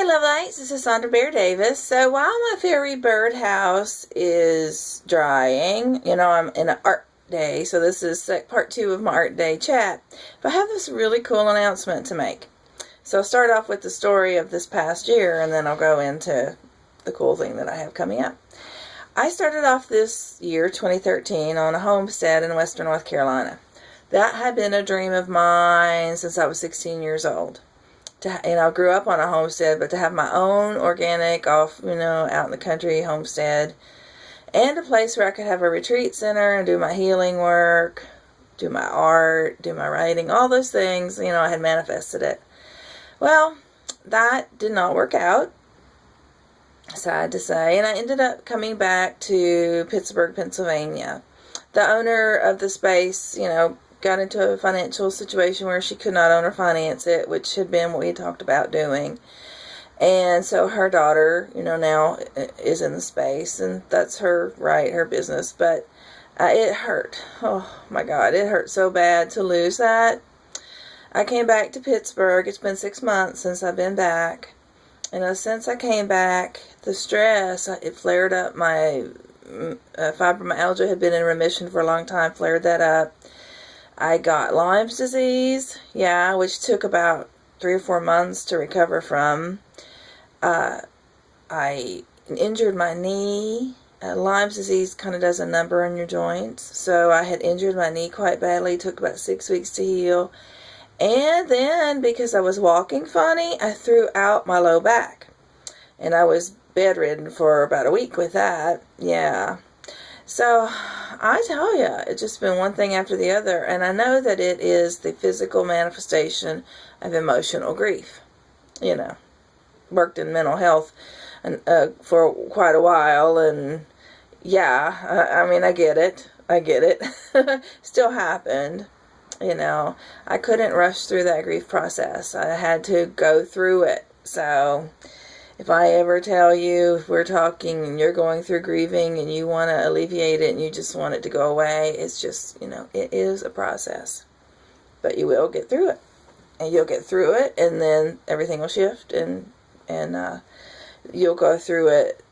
Lovelights, this is Sandra Bear Davis. So while my fairy birdhouse is drying, I'm in an art day, so this is part 2 of my art day chat. But I have this really cool announcement to make. So I'll start off with the story of this past year, and then I'll go into the cool thing that I have coming up. I started off this year, 2013, on a homestead in western North Carolina. That had been a dream of mine since I was 16 years old. I grew up on a homestead, but to have my own organic, out in the country homestead, and a place where I could have a retreat center and do my healing work, do my art, do my writing, all those things, I had manifested it. Well, that did not work out, sad to say, and I ended up coming back to Pittsburgh, Pennsylvania. The owner of the space, got into a financial situation where she could not own or finance it, which had been what we had talked about doing. And so her daughter, now is in the space, and that's her right, her business. But it hurt. Oh my God, it hurt so bad to lose that. I came back to Pittsburgh. It's been 6 months since I've been back. And since I came back, the stress, it flared up. My fibromyalgia had been in remission for a long time, flared that up. I got Lyme's disease, which took about 3 or 4 months to recover from. I injured my knee. Lyme's disease kind of does a number on your joints. So I had injured my knee quite badly. It took about 6 weeks to heal. And then, because I was walking funny, I threw out my low back. And I was bedridden for about a week with that. Yeah. So, I tell you, it's just been one thing after the other, and I know that it is the physical manifestation of emotional grief. Worked in mental health for quite a while, and I get it. Still happened. I couldn't rush through that grief process. I had to go through it. So, if I ever tell you, if we're talking and you're going through grieving and you want to alleviate it and you just want it to go away, it's just, it is a process. But you will get through it. And you'll get through it, and then everything will shift, and you'll go through it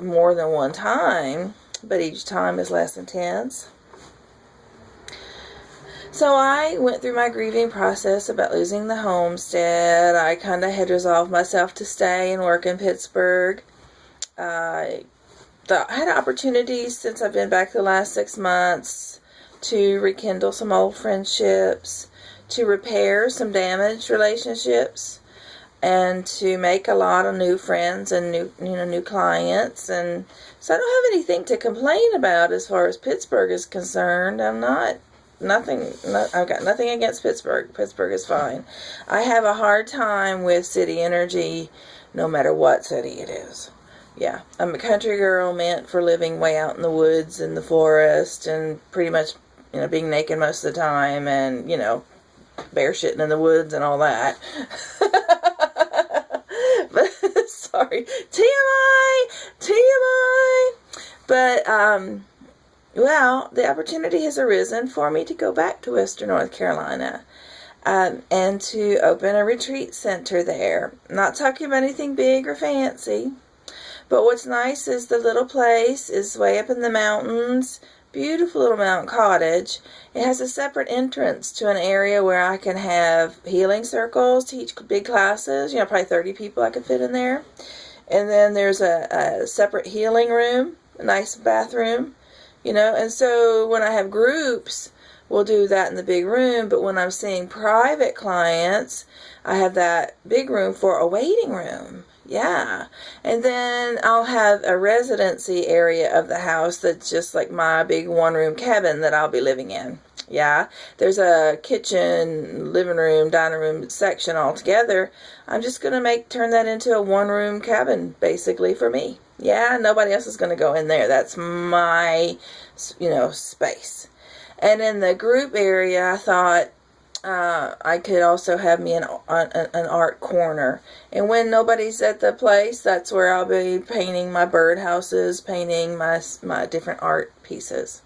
more than one time, but each time is less intense. So I went through my grieving process about losing the homestead. I kind of had resolved myself to stay and work in Pittsburgh. I had opportunities since I've been back the last 6 months to rekindle some old friendships, to repair some damaged relationships, and to make a lot of new friends and new clients. And so I don't have anything to complain about as far as Pittsburgh is concerned. I've got nothing against Pittsburgh. Pittsburgh is fine. I have a hard time with city energy, no matter what city it is. Yeah, I'm a country girl meant for living way out in the woods and the forest, and pretty much, being naked most of the time, and, bear shitting in the woods and all that. But, sorry, TMI. But, well, the opportunity has arisen for me to go back to western North Carolina and to open a retreat center there. Not talking about anything big or fancy, but what's nice is the little place is way up in the mountains. Beautiful little mountain cottage. It has a separate entrance to an area where I can have healing circles, teach big classes. Probably 30 people I could fit in there. And then there's a separate healing room, a nice bathroom. And so when I have groups, we'll do that in the big room. But when I'm seeing private clients, I have that big room for a waiting room. Yeah. And then I'll have a residency area of the house that's just like my big one-room cabin that I'll be living in. Yeah. There's a kitchen, living room, dining room section all together. I'm just going to turn that into a one-room cabin, basically, for me. Yeah, nobody else is going to go in there. That's my, space. And in the group area, I thought I could also have me an art corner. And when nobody's at the place, that's where I'll be painting my birdhouses, painting my different art pieces.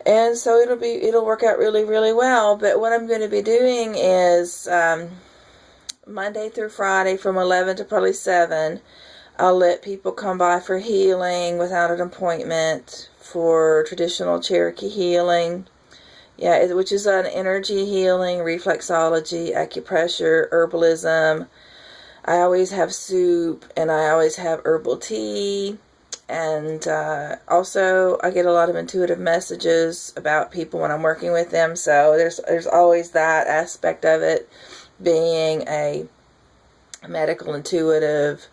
And so it'll work out really, really well. But what I'm going to be doing is Monday through Friday from 11 to probably 7. I'll let people come by for healing without an appointment, for traditional Cherokee healing. Yeah, which is an energy healing, reflexology, acupressure, herbalism. I always have soup, and I always have herbal tea. And also, I get a lot of intuitive messages about people when I'm working with them. So there's always that aspect of it, being a medical intuitive,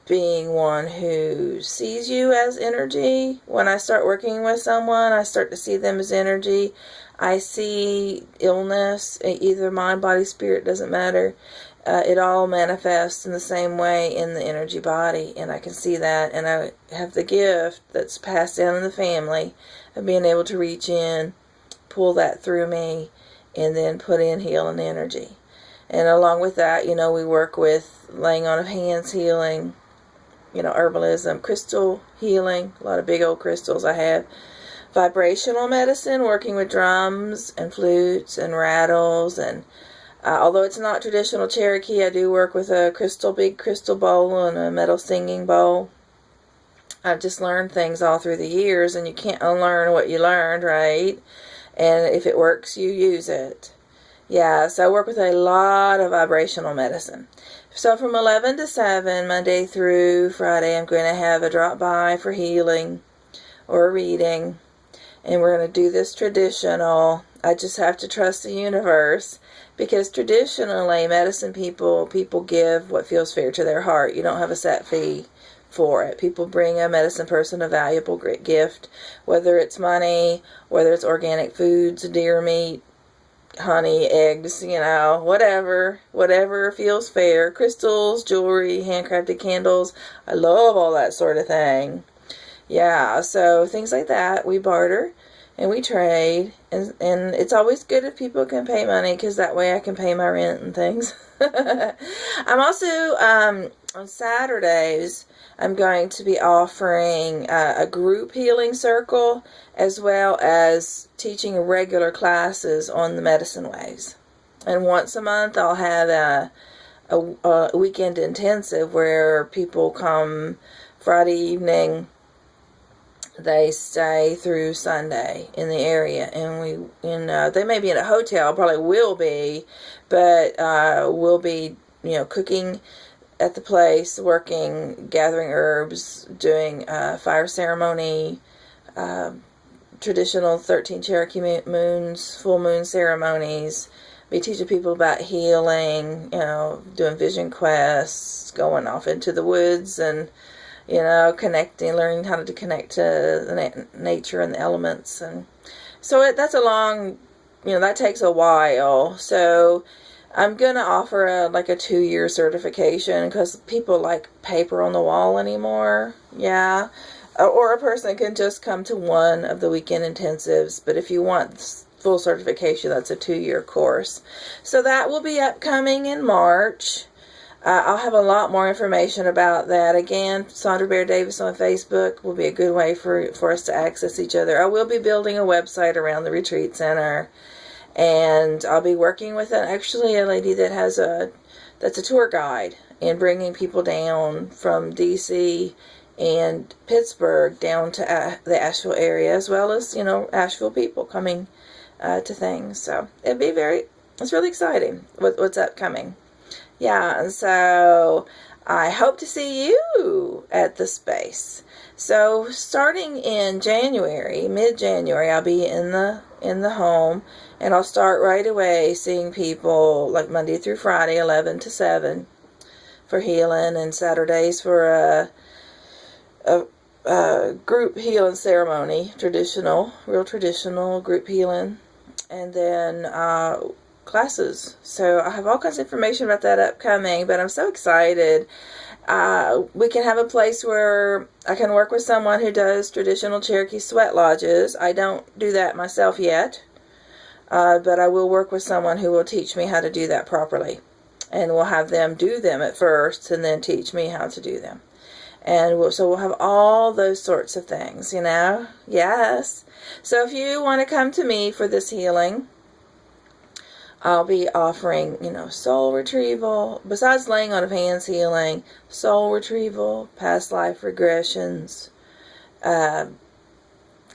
being one who sees you as energy. When I start working with someone, I start to see them as energy. I see illness, either mind, body, spirit, doesn't matter. It all manifests in the same way in the energy body, and I can see that, and I have the gift that's passed down in the family of being able to reach in, pull that through me, and then put in healing energy. And along with that, we work with laying on of hands healing, herbalism, crystal healing, a lot of big old crystals I have, vibrational medicine, working with drums and flutes and rattles, and although it's not traditional Cherokee, I do work with a big crystal bowl and a metal singing bowl. I've just learned things all through the years, and you can't unlearn what you learned, right? And if it works, you use it. Yeah, so I work with a lot of vibrational medicine. So from 11 to 7, Monday through Friday, I'm going to have a drop-by for healing or a reading. And we're going to do this traditional. I just have to trust the universe, because traditionally, medicine people give what feels fair to their heart. You don't have a set fee for it. People bring a medicine person a valuable, great gift, whether it's money, whether it's organic foods, deer meat, honey, eggs, whatever feels fair. Crystals, jewelry, handcrafted candles. I love all that sort of thing. Yeah, so things like that, we barter and we trade, and it's always good if people can pay money, because that way I can pay my rent and things. I'm also, on Saturdays, I'm going to be offering a group healing circle, as well as teaching regular classes on the medicine ways. And once a month, I'll have a weekend intensive where people come Friday evening. They stay through Sunday in the area, and they may be in a hotel, probably will be, but we'll be, cooking at the place, working, gathering herbs, doing fire ceremony, traditional 13 Cherokee moons, full moon ceremonies. Be teaching people about healing, doing vision quests, going off into the woods, and connecting, learning how to connect to the nature and the elements. And so that's a long, that takes a while. So I'm going to offer a 2-year certification, because people like paper on the wall anymore. Yeah. Or a person can just come to one of the weekend intensives. But if you want full certification, that's a 2-year course. So that will be upcoming in March. I'll have a lot more information about that. Again, Sandra Bear Davis on Facebook will be a good way for us to access each other. I will be building a website around the retreat center, and I'll be working with a lady that that's a tour guide, and bringing people down from DC and Pittsburgh down to the Asheville area, as well as Asheville people coming to things. So it's really exciting what's upcoming. Yeah, and so I hope to see you at the space. So starting in January, mid-January, I'll be in the home, and I'll start right away seeing people like Monday through Friday, 11 to 7 for healing, and Saturdays for a group healing ceremony, real traditional group healing, and then classes. So I have all kinds of information about that upcoming, but I'm so excited. We can have a place where I can work with someone who does traditional Cherokee sweat lodges. I don't do that myself yet, but I will work with someone who will teach me how to do that properly, and we'll have them do them at first and then teach me how to do them. And we'll have all those sorts of things, Yes. So if you want to come to me for this healing, I'll be offering, soul retrieval, besides laying on of hands healing, soul retrieval, past life regressions, all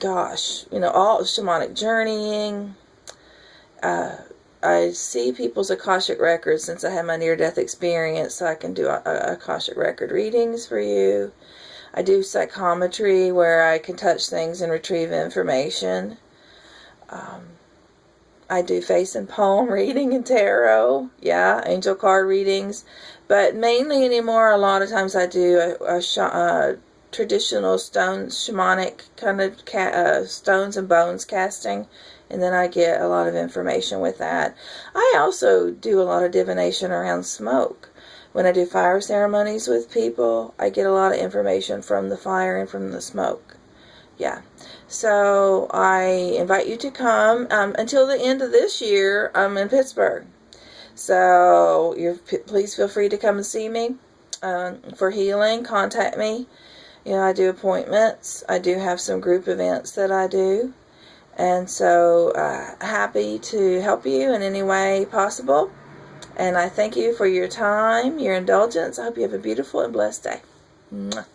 shamanic journeying. I see people's Akashic records since I had my near-death experience, so I can do Akashic record readings for you. I do psychometry, where I can touch things and retrieve information. I do face and palm reading and tarot. Yeah, angel card readings. But mainly anymore, a lot of times I do a traditional stones, shamanic kind of stones and bones casting. And then I get a lot of information with that. I also do a lot of divination around smoke. When I do fire ceremonies with people, I get a lot of information from the fire and from the smoke. Yeah. So I invite you to come. Until the end of this year, I'm in Pittsburgh. So please feel free to come and see me for healing. Contact me. I do appointments. I do have some group events that I do. And so happy to help you in any way possible. And I thank you for your time, your indulgence. I hope you have a beautiful and blessed day. Mwah.